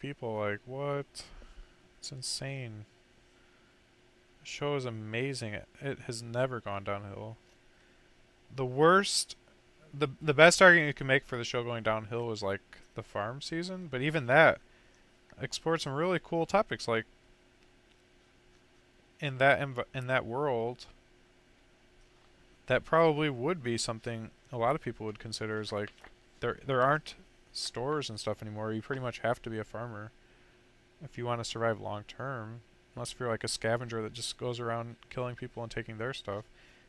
people like, what? It's insane. The show is amazing. It has never gone downhill. The worst, the best argument you can make for the show going downhill was like the farm season, but even that explored some really cool topics. Like in that world, that probably would be something a lot of people would consider as like there aren't stores and stuff anymore. You pretty much have to be a farmer if you want to survive long term. Unless if you're like a scavenger that just goes around killing people and taking their stuff.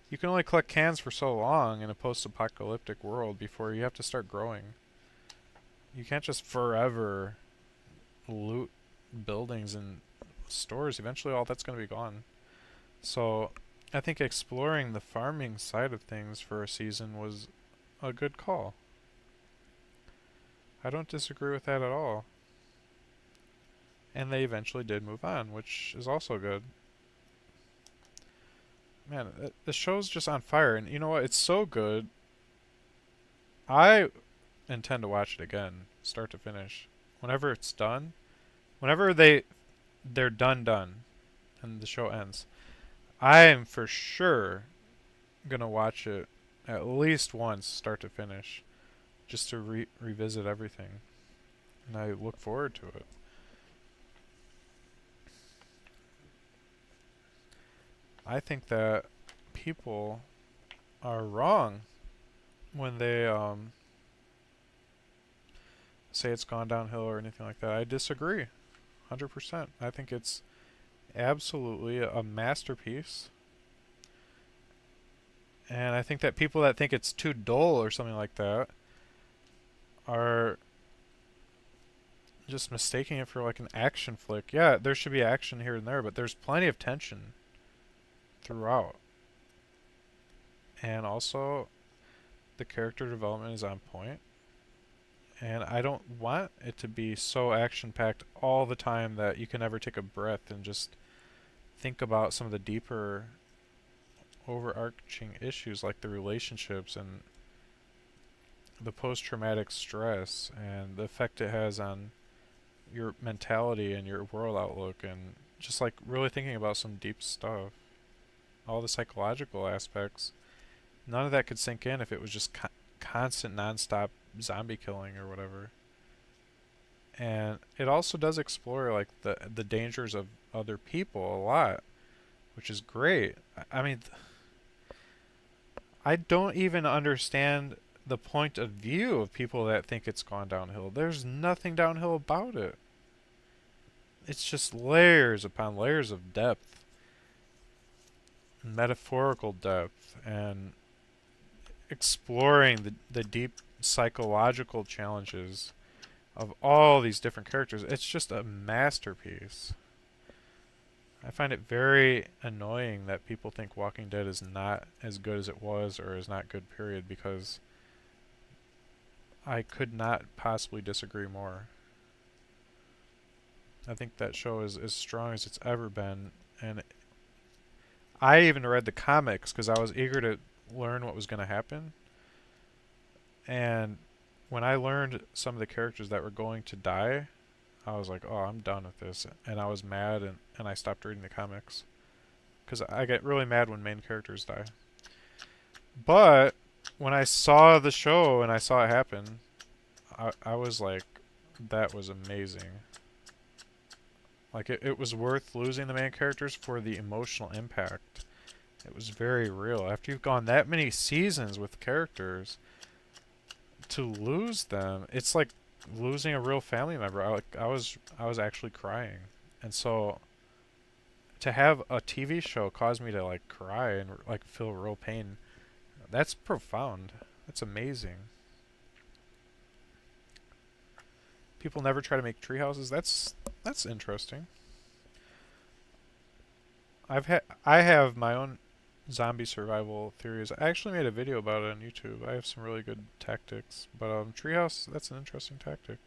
You can only collect cans for so long in a post-apocalyptic world before you have to start growing. You can't just forever loot buildings and stores. Eventually all that's going to be gone. So I think exploring the farming side of things for a season was a good call. I don't disagree with that at all. And they eventually did move on, which is also good. Man, the show's just on fire, and you know what? It's so good. I intend to watch it again, start to finish. Whenever it's done, whenever they're done, and the show ends, I am for sure gonna watch it at least once, start to finish, just to revisit everything, and I look forward to it. I think that people are wrong when they say it's gone downhill or anything like that. I disagree, 100%. I think it's absolutely a masterpiece. And I think that people that think it's too dull or something like that are just mistaking it for like an action flick. Yeah, there should be action here and there, but there's plenty of tension throughout. And also, the character development is on point. And I don't want it to be so action packed all the time that you can never take a breath and just think about some of the deeper overarching issues like the relationships and the post-traumatic stress and the effect it has on your mentality and your world outlook, and just like really thinking about some deep stuff. All the psychological aspects, none of that could sink in if it was just constant non-stop zombie killing or whatever. And it also does explore like the dangers of other people a lot, which is great. I mean, I don't even understand the point of view of people that think it's gone downhill. There's nothing downhill about it. It's just layers upon layers of depth, metaphorical depth, and exploring the deep psychological challenges of all these different characters. It's just a masterpiece. I find it very annoying that people think Walking Dead is not as good as it was or is not good, period, because I could not possibly disagree more. I think that show is as strong as it's ever been, and I even read the comics because I was eager to learn what was going to happen. And when I learned some of the characters that were going to die, I was like, oh, I'm done with this. And I was mad, and I stopped reading the comics. Because I get really mad when main characters die. But when I saw the show and I saw it happen, I was like, that was amazing. Like, it was worth losing the main characters for the emotional impact. It was very real. After you've gone that many seasons with characters, to lose them, it's like losing a real family member. I was actually crying, and so to have a TV show cause me to like cry and like feel real pain, that's profound. That's amazing. People never try to make tree houses. That's interesting. I have my own zombie survival theories. I actually made a video about it on YouTube. I have some really good tactics, but treehouse, that's an interesting tactic.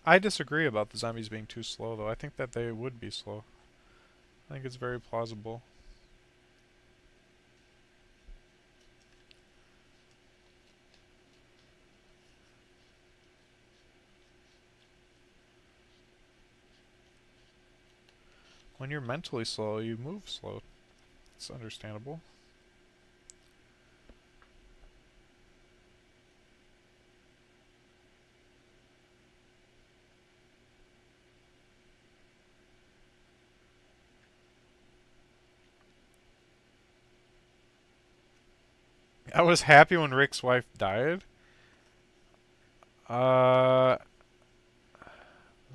I disagree about the zombies being too slow, though. I think that they would be slow. I think it's very plausible. when you're mentally slow, you move slow. It's understandable. I was happy when Rick's wife died. Uh,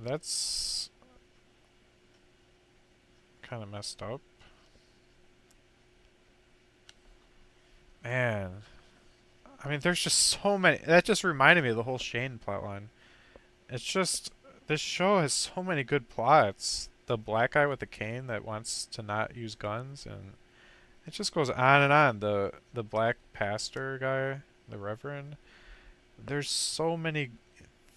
that's kind of messed up. Man, I mean, there's just so many. That just reminded me of the whole Shane plotline. It's just this show has so many good plots. The black guy with the cane that wants to not use guns, and it just goes on and on. The black pastor guy, the reverend. There's so many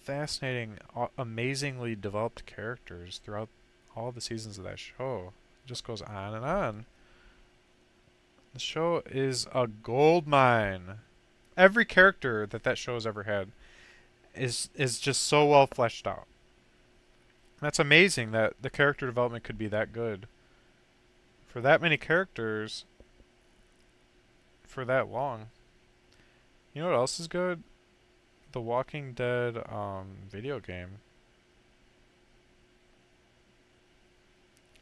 fascinating, amazingly developed characters throughout all the seasons of that show. It just goes on and on. The show is a gold mine. Every character that show has ever had is just so well fleshed out. That's amazing that the character development could be that good for that many characters for that long. You know what else is good? The Walking Dead video game.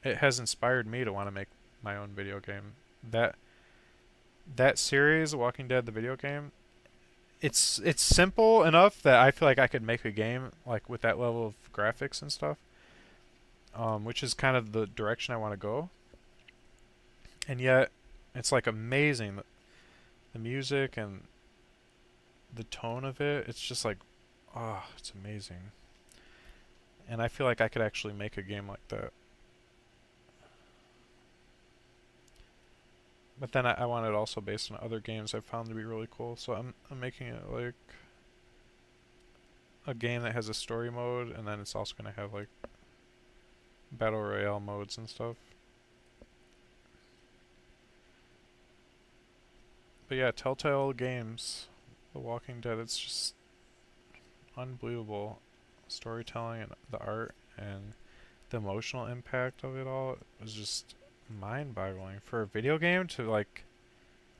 It has inspired me to want to make my own video game. That that series, The Walking Dead, the video game, it's simple enough that I feel like I could make a game like with that level of graphics and stuff, which is kind of the direction I want to go. And yet, it's like amazing, the music and the tone of it. It's just like, oh, it's amazing. And I feel like I could actually make a game like that. But then I want it also based on other games I've found to be really cool. So I'm making it like a game that has a story mode, and then it's also going to have like battle royale modes and stuff. But yeah, Telltale Games, The Walking Dead, it's just unbelievable storytelling and the art and the emotional impact of it all was just mind-boggling. For a video game to like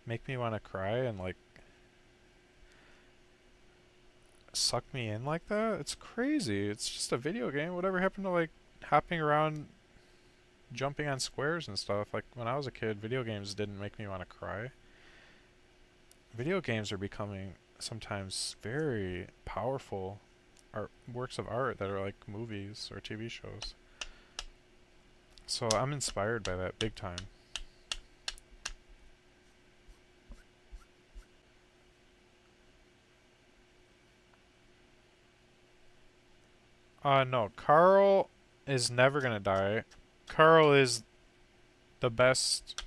make me want to cry and like suck me in like that, it's crazy. It's just a video game. Whatever happened to like hopping around, jumping on squares and stuff? Like when I was a kid, video games didn't make me want to cry. Video games are becoming sometimes very powerful art, works of art that are like movies or TV shows. So I'm inspired by that big time. No, Carl is never gonna die. Carl is the best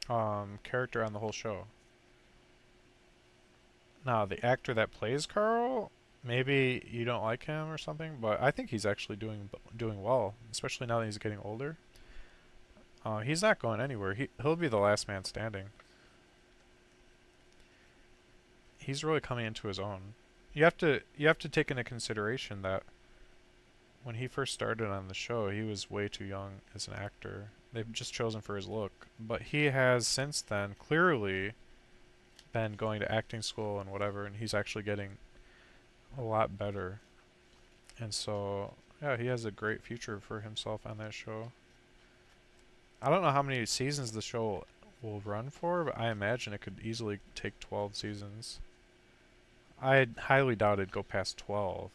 character on the whole show. Now, the actor that plays Carl, maybe you don't like him or something, but I think he's actually doing well, especially now that he's getting older. He's not going anywhere. He'll be the last man standing. He's really coming into his own. You have to take into consideration that when he first started on the show, he was way too young as an actor. They've just chosen for his look, but he has since then clearly been going to acting school and whatever, and he's actually getting a lot better. And so, yeah, he has a great future for himself on that show. I don't know how many seasons the show will run for, but I imagine it could easily take 12 seasons. I highly doubt it'd go past 12,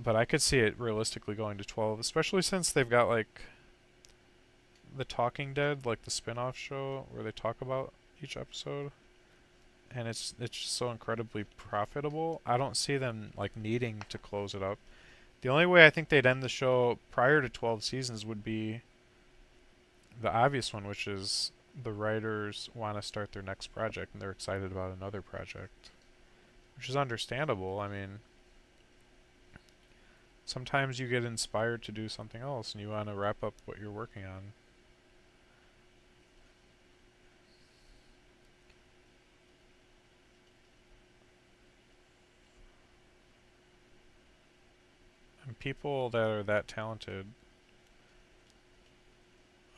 but I could see it realistically going to 12, especially since they've got like The Talking Dead, like the spin-off show where they talk about each episode, and it's just so incredibly profitable. I don't see them like needing to close it up. The only way I think they'd end the show prior to 12 seasons would be the obvious one, which is the writers want to start their next project and they're excited about another project, which is understandable. I mean, sometimes you get inspired to do something else and you want to wrap up what you're working on. And people that are that talented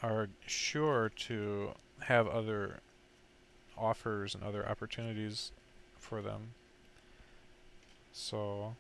are sure to have other offers and other opportunities for them. So